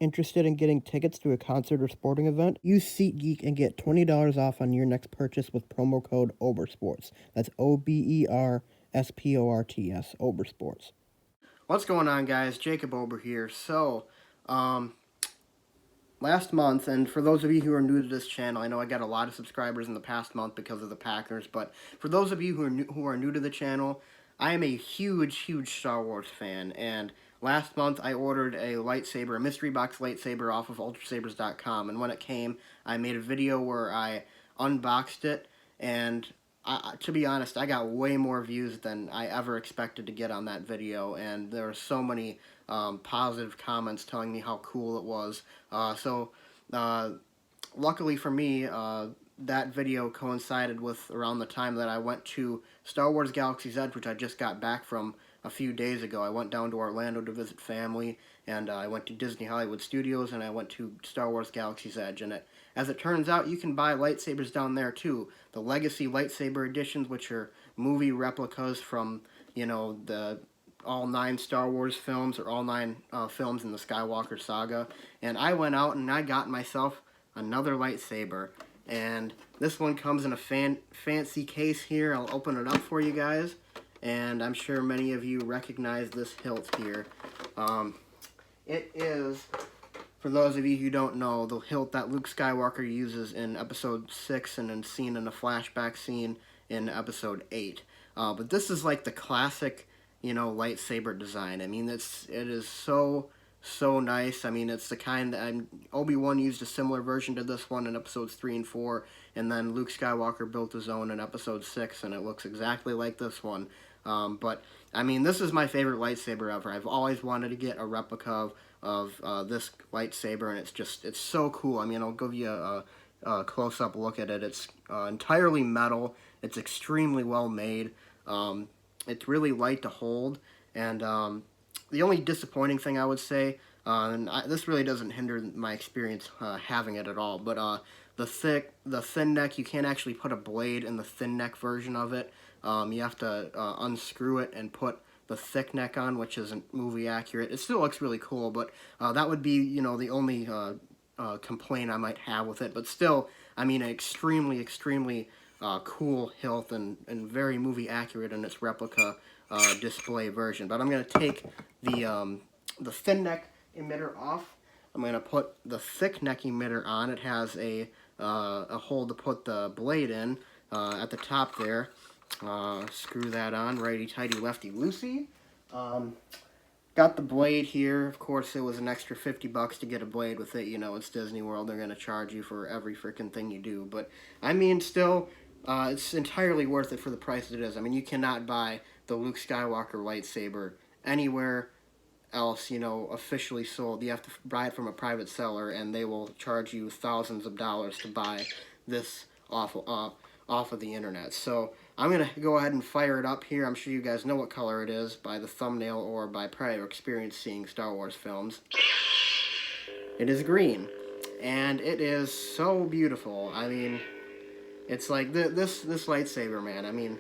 Interested in getting tickets to a concert or sporting event? Use SeatGeek and get $20 off on your next purchase with promo code OberSports. That's OberSports, OberSports. What's going on, guys? Jacob Ober here. Um, last month, and for those of you who are new to this channel, I know I got a lot of subscribers in the past month because of the Packers, but for those of you who are new to the channel, I am a huge Star Wars fan, and last month I ordered a lightsaber, a mystery box lightsaber off of ultrasabers.com, and when it came, I made a video where I unboxed it, and to be honest, I got way more views than I ever expected to get on that video, and there were so many positive comments telling me how cool it was. So, luckily for me, that video coincided with around the time that I went to Star Wars Galaxy's Edge, which I just got back from a few days ago. I went down to Orlando to visit family, and I went to Disney Hollywood Studios, and I went to Star Wars Galaxy's Edge. And as it turns out, you can buy lightsabers down there too. The Legacy lightsaber editions, which are movie replicas from, the all 9 Star Wars films, or all 9 films in the Skywalker saga. And I went out and I got myself another lightsaber. And this one comes in a fancy case here. I'll open it up for you guys. And I'm sure many of you recognize this hilt here. It is, for those of you who don't know, the hilt that Luke Skywalker uses in Episode 6 and then seen in a flashback scene in Episode 8. But this is like the classic, lightsaber design. I mean, it is so nice. I mean, it's the kind that Obi-Wan used a similar version to this one in Episodes 3 and 4, and then Luke Skywalker built his own in Episode 6, and it looks exactly like this one. But, I mean, this is my favorite lightsaber ever. I've always wanted to get a replica of this lightsaber, and it's so cool. I mean, I'll give you a close-up look at it. It's entirely metal. It's extremely well made. It's really light to hold, and the only disappointing thing I would say, this really doesn't hinder my experience having it at all, but the thin neck, you can't actually put a blade in the thin neck version of it. You have to unscrew it and put the thick neck on, which isn't movie accurate. It still looks really cool, but that would be, the only complaint I might have with it. But still, I mean, an extremely cool hilt and very movie accurate in its replica display version. But I'm going to take the thin neck emitter off. I'm going to put the thick neck emitter on. It has a hole to put the blade in at the top there. Screw that on, righty-tighty, lefty-loosey. Got the blade here. Of course, it was an extra $50 to get a blade with it. It's Disney World. They're going to charge you for every freaking thing you do. But, I mean, still, it's entirely worth it for the price it is. I mean, you cannot buy the Luke Skywalker lightsaber anywhere else, officially sold. You have to buy it from a private seller, and they will charge you thousands of dollars to buy this off of the internet. So I'm going to go ahead and fire it up here. I'm sure you guys know what color it is by the thumbnail or by prior experience seeing Star Wars films. It is green, and it is so beautiful. I mean, it's like this lightsaber, man. I mean,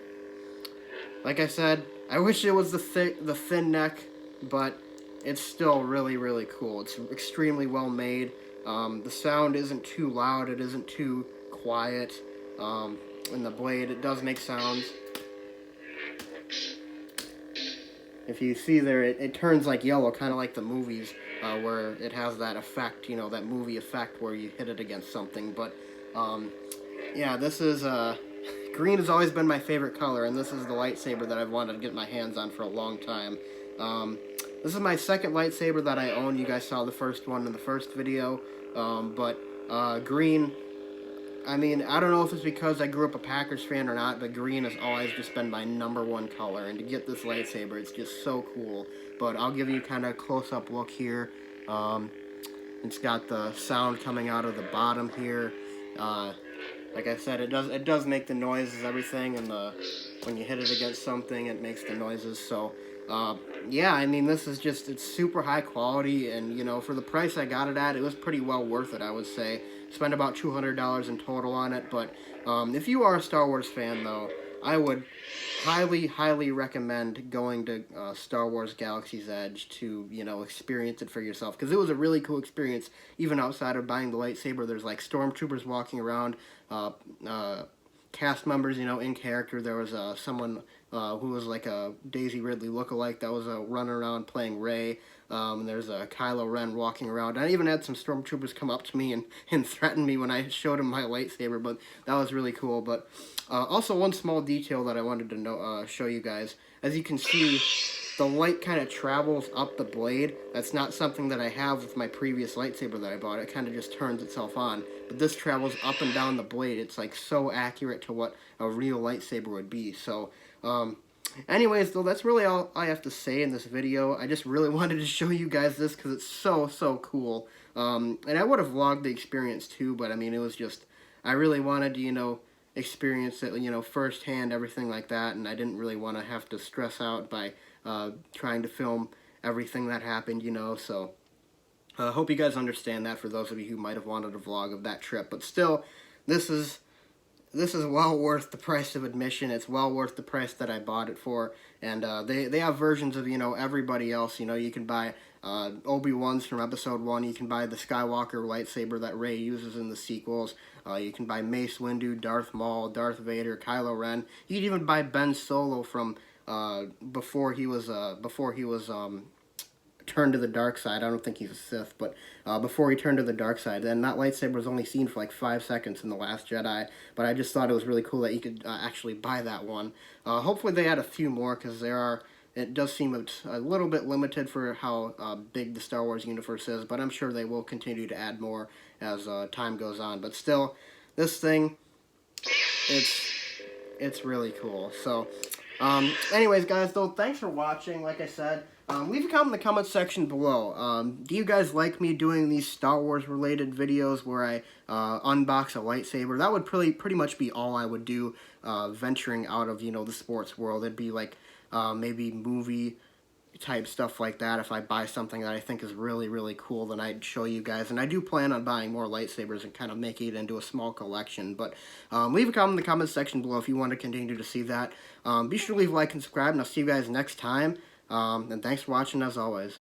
like I said, I wish it was the thin neck, but it's still really cool. It's extremely well made. The sound isn't too loud. It isn't too quiet. In the blade, it does make sounds. If you see there, it turns like yellow, kind of like the movies, where it has that effect, that movie effect where you hit it against something. But, yeah, this is, green has always been my favorite color, and this is the lightsaber that I've wanted to get my hands on for a long time. This is my second lightsaber that I own. You guys saw the first one in the first video, but green, I mean, I don't know if it's because I grew up a Packers fan or not, but green has always just been my #1 color, and to get this lightsaber, it's just so cool. But I'll give you kind of a close-up look here. It's got the sound coming out of the bottom here. Like I said, it does make the noises, everything, and when you hit it against something, it makes the noises. So, yeah, I mean, this is just, it's super high quality, and, for the price I got it at, it was pretty well worth it, I would say. Spent about $200 in total on it, but if you are a Star Wars fan, though, I would highly recommend going to Star Wars Galaxy's Edge to, you know, experience it for yourself, because it was a really cool experience. Even outside of buying the lightsaber, there's like stormtroopers walking around, uh, uh, cast members, you know, in character. There was someone who was like a Daisy Ridley lookalike that was running around playing Rey. There's a Kylo Ren walking around. I even had some stormtroopers come up to me and threaten me when I showed him my lightsaber, but that was really cool. But also, one small detail that I wanted to show you guys. As you can see, the light kind of travels up the blade. That's not something that I have with my previous lightsaber that I bought. It kind of just turns itself on. But this travels up and down the blade. It's like so accurate to what a real lightsaber would be. So, anyways, though, that's really all I have to say in this video. I just really wanted to show you guys this because it's so cool. And I would have vlogged the experience too, but I mean, it was just, I really wanted to, you know, experience it, you know, firsthand, everything like that, and I didn't really want to have to stress out by trying to film everything that happened, you know. So I hope you guys understand that, for those of you who might have wanted a vlog of that trip. But still, this is well worth the price of admission. It's well worth the price that I bought it for. And they have versions of, you know, everybody else. You know, you can buy Obi-Wan's from Episode 1. You can buy the Skywalker lightsaber that Rey uses in the sequels. You can buy Mace Windu, Darth Maul, Darth Vader, Kylo Ren. You can even buy Ben Solo from before he was turned to the dark side. I don't think he's a Sith, but before he turned to the dark side. And that lightsaber was only seen for like 5 seconds in The Last Jedi, but I just thought it was really cool that you could actually buy that one. Hopefully they add a few more, because it does seem a little bit limited for how big the Star Wars universe is, but I'm sure they will continue to add more as time goes on. But still, this thing, it's really cool. So, anyways, guys, though, thanks for watching. Like I said, leave a comment in the comment section below. Do you guys like me doing these Star Wars related videos where I unbox a lightsaber? That would pretty much be all I would do, venturing out of, you know, the sports world. It'd be like maybe movie type stuff like that. If I buy something that I think is really cool, then I'd show you guys. And I do plan on buying more lightsabers and kind of making it into a small collection. But leave a comment in the comment section below if you want to continue to see that. Be sure to leave a like and subscribe, and I'll see you guys next time. And thanks for watching, as always.